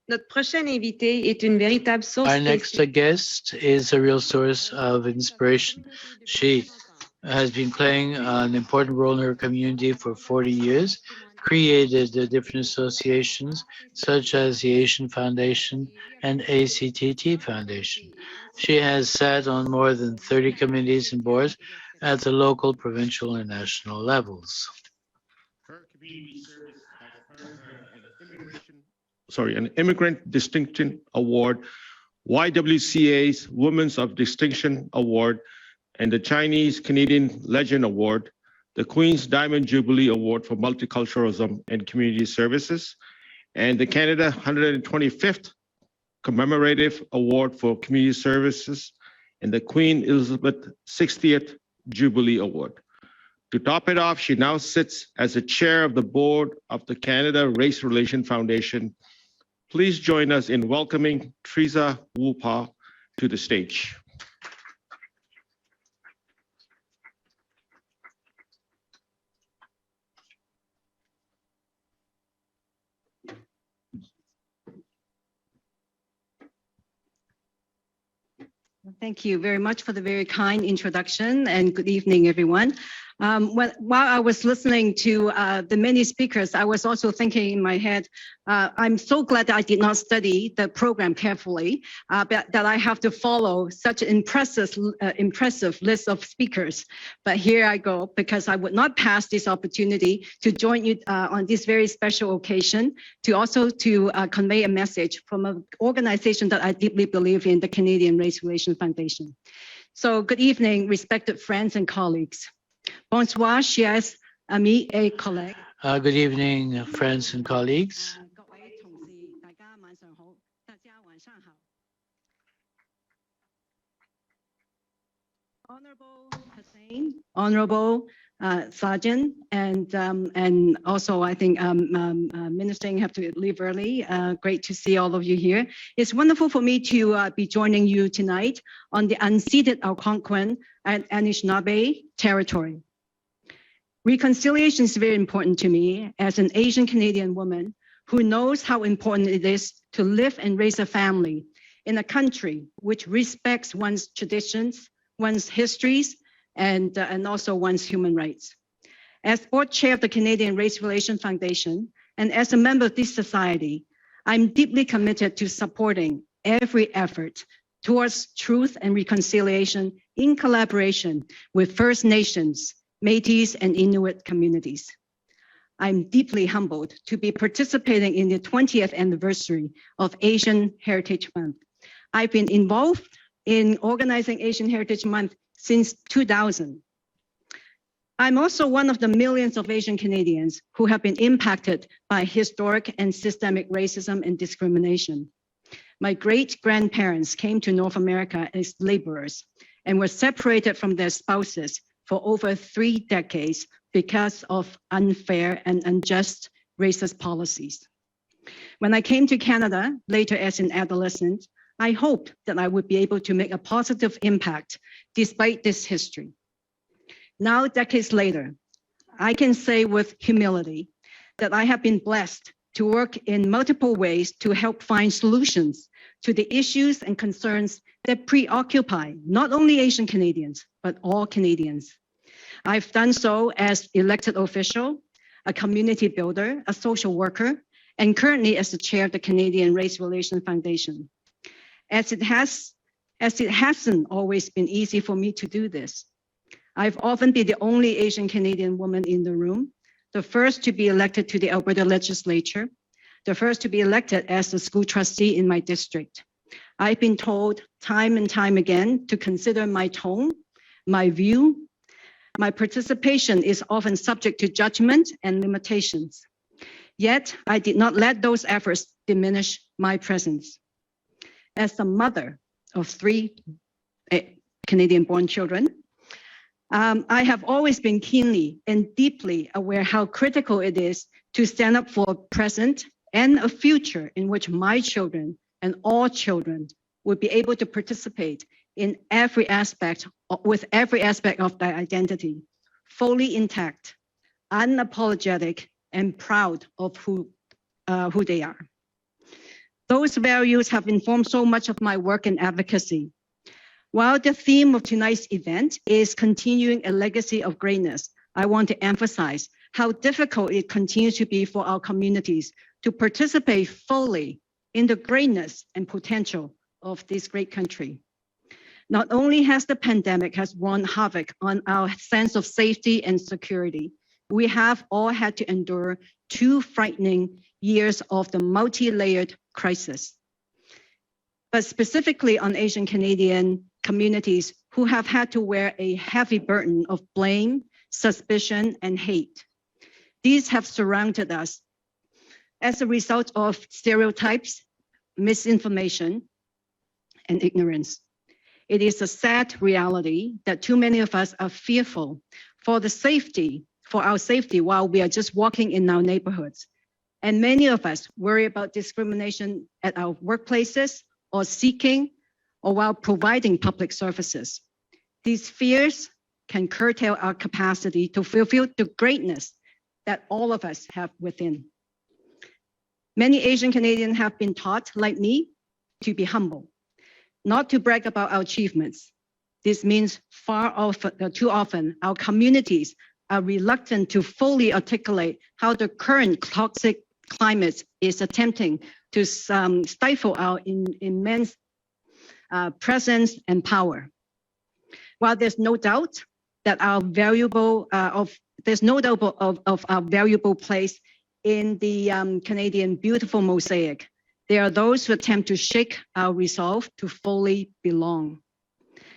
Notre prochaine invitée est une véritable source. Our next guest is a real source of inspiration. She has been playing an important role in her community for 40 years, created different associations such as the Asian Foundation and ACTT Foundation. She has sat on more than 30 committees and boards at the local, provincial, and national levels. Her community service has earned her an Immigrant Distinction Award, YWCA's Women's of Distinction Award, and the Chinese Canadian Legend Award, the Queen's Diamond Jubilee Award for Multiculturalism and Community Services, and the Canada 125th Commemorative Award for Community Services, and the Queen Elizabeth 60th Jubilee Award. To top it off, she now sits as the chair of the board of the Canada Race Relations Foundation. Please join us in welcoming Teresa Woo-Paw to the stage. Thank you very much for the very kind introduction, and good evening, everyone. While I was listening to the many speakers, I was also thinking in my head, I'm so glad that I did not study the program carefully, that I have to follow such an impressive list of speakers. But here I go, because I would not pass this opportunity to join you on this very special occasion, to also convey a message from an organization that I deeply believe in, the Canadian Race Relations Foundation. So good evening, respected friends and colleagues. Bonsoir, chers amis et collègues. Good evening, friends and colleagues. Honorable Hussein, Honorable Sergeant, and also I think Minister have to leave early. Great to see all of you here. It's wonderful for me to be joining you tonight on the unceded Algonquin and Anishinaabe territory. Reconciliation is very important to me as an Asian Canadian woman who knows how important it is to live and raise a family in a country which respects one's traditions, one's histories, and also one's human rights. As board chair of the Canadian Race Relations Foundation, and as a member of this society, I'm deeply committed to supporting every effort towards truth and reconciliation in collaboration with First Nations, Métis, and Inuit communities. I'm deeply humbled to be participating in the 20th anniversary of Asian Heritage Month. I've been involved in organizing Asian Heritage Month since 2000. I'm also one of the millions of Asian Canadians who have been impacted by historic and systemic racism and discrimination. My great-grandparents came to North America as laborers and were separated from their spouses for over 3 decades because of unfair and unjust racist policies. When I came to Canada, later as an adolescent, I hoped that I would be able to make a positive impact despite this history. Now, decades later, I can say with humility that I have been blessed to work in multiple ways to help find solutions to the issues and concerns that preoccupy not only Asian Canadians, but all Canadians. I've done so as elected official, a community builder, a social worker, and currently as the chair of the Canadian Race Relations Foundation. As it hasn't always been easy for me to do this. I've often been the only Asian Canadian woman in the room, the first to be elected to the Alberta legislature, the first to be elected as the school trustee in my district. I've been told time and time again to consider my tone, my view. My participation is often subject to judgment and limitations. Yet, I did not let those efforts diminish my presence. As the mother of 3 Canadian-born children, I have always been keenly and deeply aware how critical it is to stand up for a present and a future in which my children and all children would be able to participate in every aspect, with every aspect of their identity, fully intact, unapologetic, and proud of who they are. Those values have informed so much of my work and advocacy. While the theme of tonight's event is continuing a legacy of greatness, I want to emphasize how difficult it continues to be for our communities to participate fully in the greatness and potential of this great country. Not only has the pandemic has wreaked havoc on our sense of safety and security, we have all had to endure 2 frightening years of the multi-layered crisis. But specifically on Asian Canadian communities who have had to wear a heavy burden of blame, suspicion, and hate. These have surrounded us as a result of stereotypes, misinformation, and ignorance. It is a sad reality that too many of us are fearful for our safety while we are just walking in our neighborhoods. And many of us worry about discrimination at our workplaces or seeking or while providing public services. These fears can curtail our capacity to fulfill the greatness that all of us have within. Many Asian Canadians have been taught, like me, to be humble, not to brag about our achievements. This means too often our communities are reluctant to fully articulate how the current toxic climate is attempting to stifle our immense presence and power. While there's no doubt that our valuable of our valuable place in the Canadian beautiful mosaic, there are those who attempt to shake our resolve to fully belong.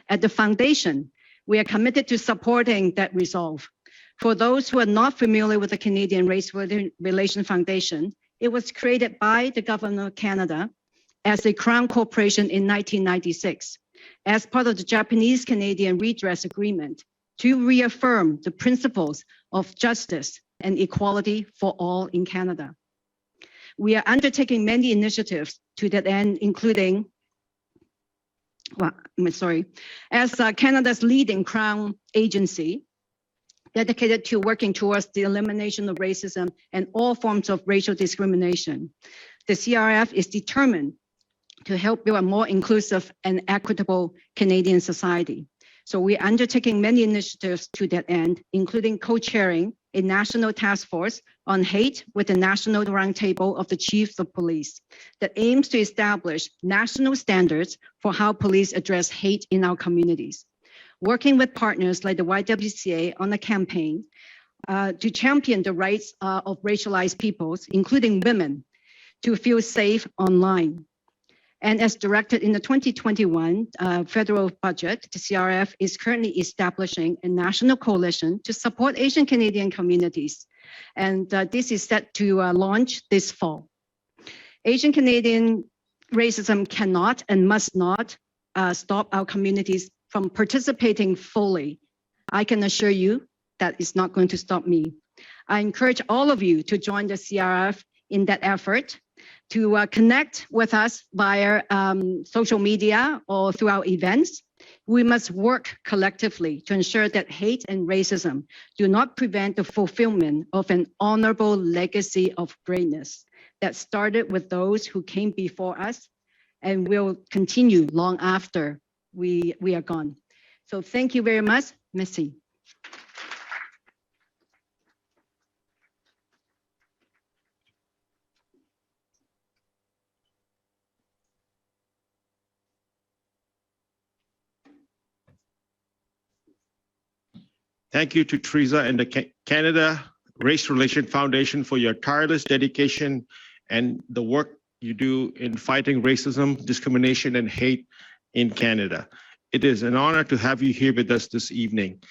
At the foundation, we are committed to supporting that resolve. For those who are not familiar with the Canadian Race Relations Foundation, it was created by the Government of Canada as a Crown Corporation in 1996, as part of the Japanese-Canadian Redress Agreement to reaffirm the principles of justice and equality for all in Canada. We are undertaking many initiatives to that end, including, as Canada's leading Crown agency, dedicated to working towards the elimination of racism and all forms of racial discrimination. The CRF is determined to help build a more inclusive and equitable Canadian society. So we're undertaking many initiatives to that end, including co-chairing a national task force on hate with the National Roundtable of the Chiefs of Police that aims to establish national standards for how police address hate in our communities. Working with partners like the YWCA on a campaign to champion the rights of racialized peoples, including women, to feel safe online. And as directed in the 2021 federal budget, the CRF is currently establishing a national coalition to support Asian Canadian communities. And this is set to launch this fall. Asian Canadian racism cannot and must not stop our communities from participating fully. I can assure you that is not going to stop me. I encourage all of you to join the CRF in that effort, to connect with us via social media or through our events. We must work collectively to ensure that hate and racism do not prevent the fulfillment of an honorable legacy of greatness that started with those who came before us and will continue long after we are gone. So thank you very much. Merci. Thank you to Teresa and the Canada Race Relations Foundation for your tireless dedication and the work you do in fighting racism, discrimination, and hate in Canada. It is an honor to have you here with us this evening.